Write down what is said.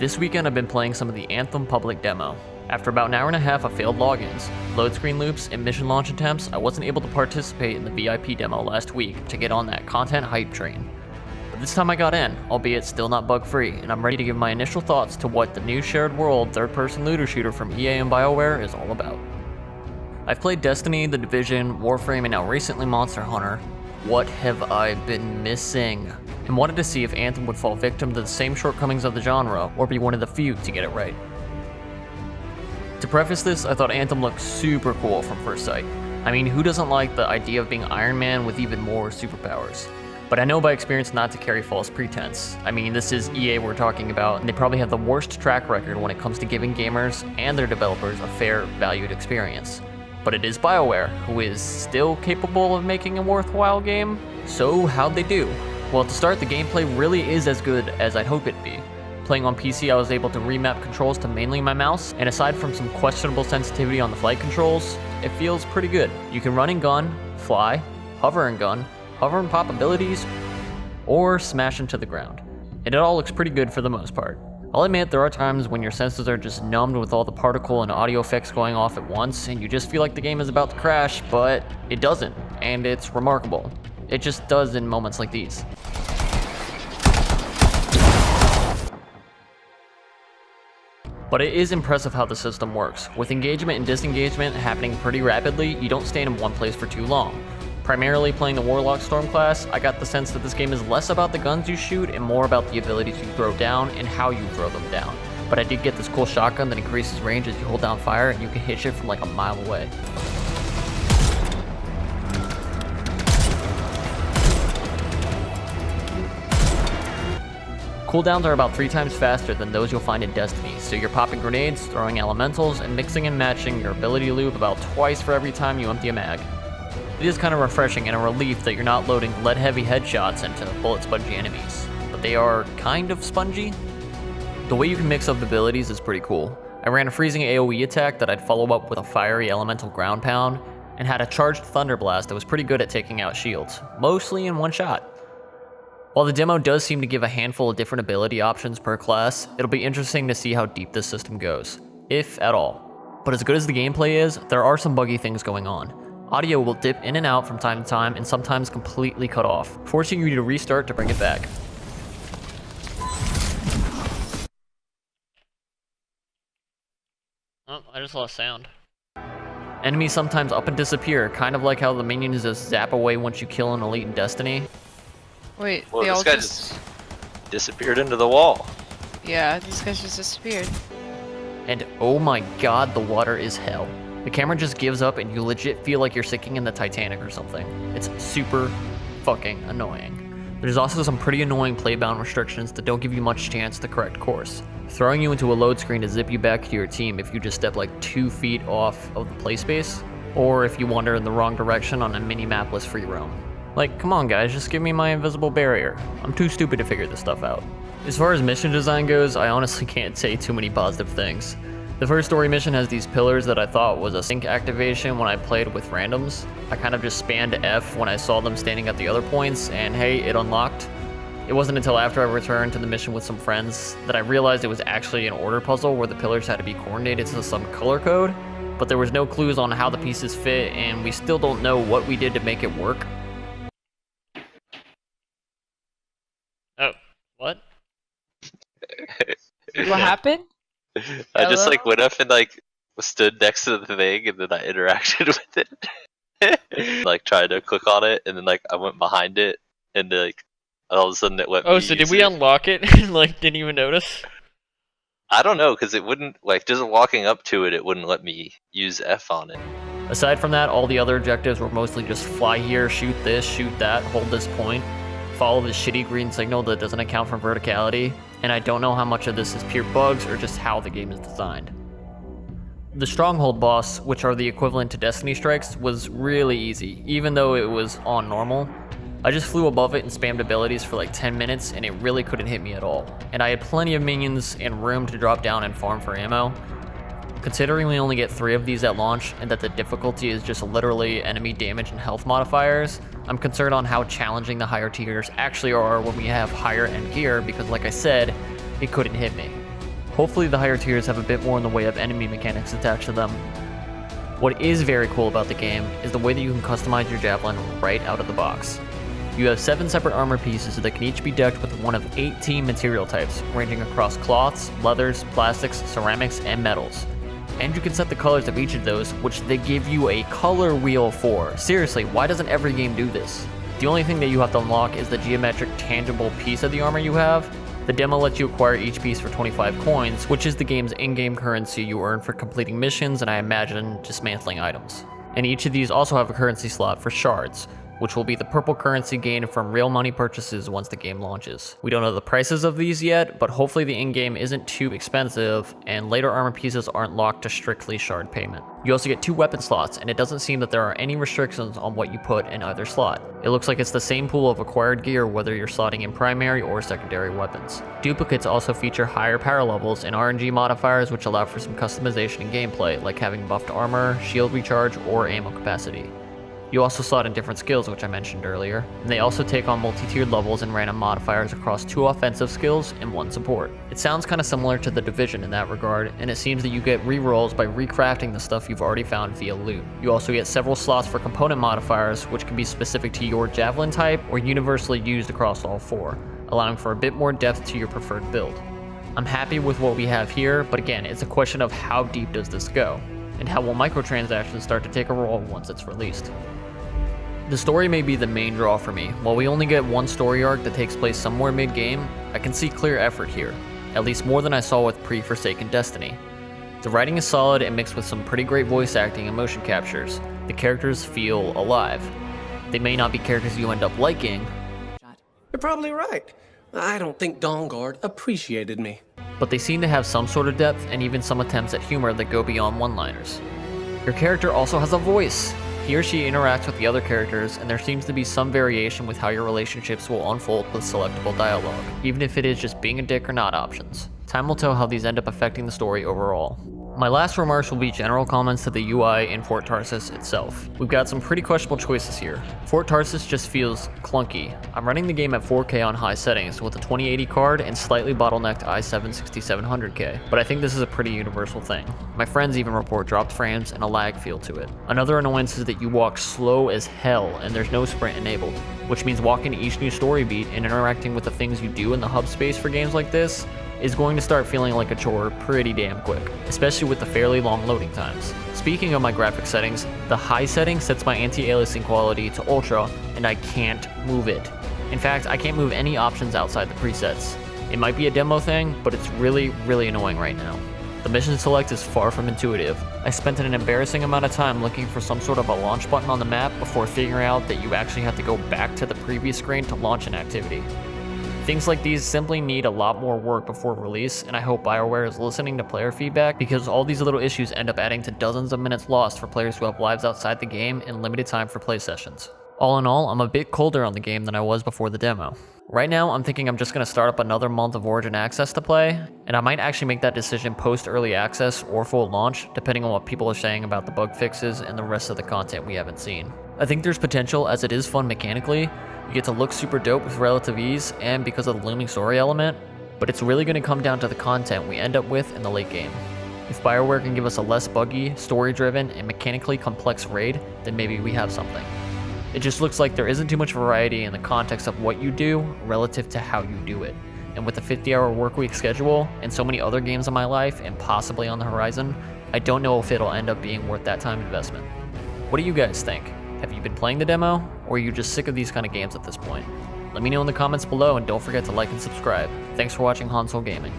This weekend I've been playing some of the Anthem public demo. After about an hour and a half of failed logins, load screen loops, and mission launch attempts, I wasn't able to participate in the VIP demo last week to get on that content hype train. But this time I got in, albeit still not bug free, and I'm ready to give my initial thoughts to what the new shared world third-person looter shooter from EA and BioWare is all about. I've played Destiny, The Division, Warframe, and now recently Monster Hunter. What have I been missing? And wanted to see if Anthem would fall victim to the same shortcomings of the genre, or be one of the few to get it right. To preface this, I thought Anthem looked super cool from first sight. I mean, who doesn't like the idea of being Iron Man with even more superpowers? But I know by experience not to carry false pretense. I mean, this is EA we're talking about, and they probably have the worst track record when it comes to giving gamers and their developers a fair, valued experience. But it is BioWare, who is still capable of making a worthwhile game. So how'd they do? Well, to start, the gameplay really is as good as I'd hope it'd be. Playing on PC, I was able to remap controls to mainly my mouse, and aside from some questionable sensitivity on the flight controls, it feels pretty good. You can run and gun, fly, hover and gun, hover and pop abilities, or smash into the ground. And it all looks pretty good for the most part. I'll admit there are times when your senses are just numbed with all the particle and audio effects going off at once, and you just feel like the game is about to crash, but it doesn't, and it's remarkable. It just does in moments like these. But it is impressive how the system works. With engagement and disengagement happening pretty rapidly, you don't stay in one place for too long. Primarily playing the Warlock Storm class, I got the sense that this game is less about the guns you shoot and more about the abilities you throw down and how you throw them down. But I did get this cool shotgun that increases range as you hold down fire, and you can hit shit from like a mile away. Cooldowns are about 3 times faster than those you'll find in Destiny, so you're popping grenades, throwing elementals, and mixing and matching your ability loop about twice for every time you empty a mag. It is kind of refreshing and a relief that you're not loading lead-heavy headshots into bullet-spongy enemies, but they are kind of spongy. The way you can mix up abilities is pretty cool. I ran a freezing AoE attack that I'd follow up with a fiery elemental ground pound, and had a charged thunder blast that was pretty good at taking out shields, mostly in one shot. While the demo does seem to give a handful of different ability options per class, it'll be interesting to see how deep this system goes, if at all. But as good as the gameplay is, there are some buggy things going on. Audio will dip in and out from time to time and sometimes completely cut off, forcing you to restart to bring it back. Oh, I just lost sound. Enemies sometimes up and disappear, kind of like how the minions just zap away once you kill an elite in Destiny. Wait, well, they this all guy just disappeared into the wall. Yeah, these guys just disappeared. And oh my god, the water is hell. The camera just gives up and you legit feel like you're sinking in the Titanic or something. It's super fucking annoying. There's also some pretty annoying playbound restrictions that don't give you much chance to correct course, throwing you into a load screen to zip you back to your team if you just step like 2 feet off of the play space, or if you wander in the wrong direction on a mini-mapless free roam. Like, come on guys, just give me my invisible barrier. I'm too stupid to figure this stuff out. As far as mission design goes, I honestly can't say too many positive things. The first story mission has these pillars that I thought was a sync activation when I played with randoms. I kind of just spammed F when I saw them standing at the other points, and hey, it unlocked. It wasn't until after I returned to the mission with some friends that I realized it was actually an order puzzle where the pillars had to be coordinated to some color code, but there was no clues on how the pieces fit, and we still don't know what we did to make it work. Oh, what? What happened? I just like went up and like stood next to the thing and then I interacted with it. Like tried to click on it and then like I went behind it and like all of a sudden it went. Oh, so did we unlock it and like didn't even notice? I don't know, because it wouldn't, like, just walking up to it, it wouldn't let me use F on it. Aside from that, all the other objectives were mostly just fly here, shoot this, shoot that, hold this point, follow this shitty green signal that doesn't account for verticality, and I don't know how much of this is pure bugs or just how the game is designed. The Stronghold boss, which are the equivalent to Destiny strikes, was really easy, even though it was on normal. I just flew above it and spammed abilities for like 10 minutes and it really couldn't hit me at all. And I had plenty of minions and room to drop down and farm for ammo. Considering we only get 3 of these at launch and that the difficulty is just literally enemy damage and health modifiers, I'm concerned on how challenging the higher tiers actually are when we have higher end gear because like I said, it couldn't hit me. Hopefully the higher tiers have a bit more in the way of enemy mechanics attached to them. What is very cool about the game is the way that you can customize your javelin right out of the box. You have 7 separate armor pieces that can each be decked with one of 18 material types, ranging across cloths, leathers, plastics, ceramics, and metals. And you can set the colors of each of those, which they give you a color wheel for. Seriously, why doesn't every game do this? The only thing that you have to unlock is the geometric tangible piece of the armor you have. The demo lets you acquire each piece for 25 coins, which is the game's in-game currency you earn for completing missions and I imagine dismantling items. And each of these also have a currency slot for shards, which will be the purple currency gained from real money purchases once the game launches. We don't know the prices of these yet, but hopefully the in-game isn't too expensive and later armor pieces aren't locked to strictly shard payment. You also get 2 weapon slots, and it doesn't seem that there are any restrictions on what you put in either slot. It looks like it's the same pool of acquired gear whether you're slotting in primary or secondary weapons. Duplicates also feature higher power levels and RNG modifiers which allow for some customization in gameplay, like having buffed armor, shield recharge, or ammo capacity. You also slot in different skills, which I mentioned earlier, and they also take on multi-tiered levels and random modifiers across 2 offensive skills and 1 support. It sounds kind of similar to The Division in that regard, and it seems that you get rerolls by recrafting the stuff you've already found via loot. You also get several slots for component modifiers, which can be specific to your javelin type or universally used across all 4, allowing for a bit more depth to your preferred build. I'm happy with what we have here, but again, it's a question of how deep does this go, and how will microtransactions start to take a role once it's released. The story may be the main draw for me. While we only get 1 story arc that takes place somewhere mid-game, I can see clear effort here, at least more than I saw with pre-Forsaken Destiny. The writing is solid and mixed with some pretty great voice acting and motion captures. The characters feel alive. They may not be characters you end up liking, You're probably right. I don't think Dawnguard appreciated me. but they seem to have some sort of depth and even some attempts at humor that go beyond one-liners. Your character also has a voice. He or she interacts with the other characters, and there seems to be some variation with how your relationships will unfold with selectable dialogue, even if it is just being a dick or not options. Time will tell how these end up affecting the story overall. My last remarks will be general comments to the UI in Fort Tarsis itself. We've got some pretty questionable choices here. Fort Tarsis just feels clunky. I'm running the game at 4K on high settings with a 2080 card and slightly bottlenecked i7 6700K, but I think this is a pretty universal thing. My friends even report dropped frames and a lag feel to it. Another annoyance is that you walk slow as hell and there's no sprint enabled, which means walking to each new story beat and interacting with the things you do in the hub space for games like this is going to start feeling like a chore pretty damn quick, especially with the fairly long loading times. Speaking of my graphic settings, the high setting sets my anti-aliasing quality to ultra and I can't move it. In fact, I can't move any options outside the presets. It might be a demo thing, but it's really annoying right now. The mission select is far from intuitive. I spent an embarrassing amount of time looking for some sort of a launch button on the map before figuring out that you actually have to go back to the previous screen to launch an activity. Things like these simply need a lot more work before release, and I hope BioWare is listening to player feedback because all these little issues end up adding to dozens of minutes lost for players who have lives outside the game and limited time for play sessions. All in all, I'm a bit colder on the game than I was before the demo. Right now, I'm thinking I'm just going to start up another month of Origin Access to play, and I might actually make that decision post-early access or full launch, depending on what people are saying about the bug fixes and the rest of the content we haven't seen. I think there's potential as it is fun mechanically. You get to look super dope with relative ease and because of the looming story element, but it's really going to come down to the content we end up with in the late game. If BioWare can give us a less buggy, story-driven, and mechanically complex raid, then maybe we have something. It just looks like there isn't too much variety in the context of what you do relative to how you do it. And with a 50-hour workweek schedule and so many other games in my life and possibly on the horizon, I don't know if it'll end up being worth that time investment. What do you guys think? Have you been playing the demo, or are you just sick of these kind of games at this point? Let me know in the comments below and don't forget to like and subscribe. Thanks for watching Hansel Gaming.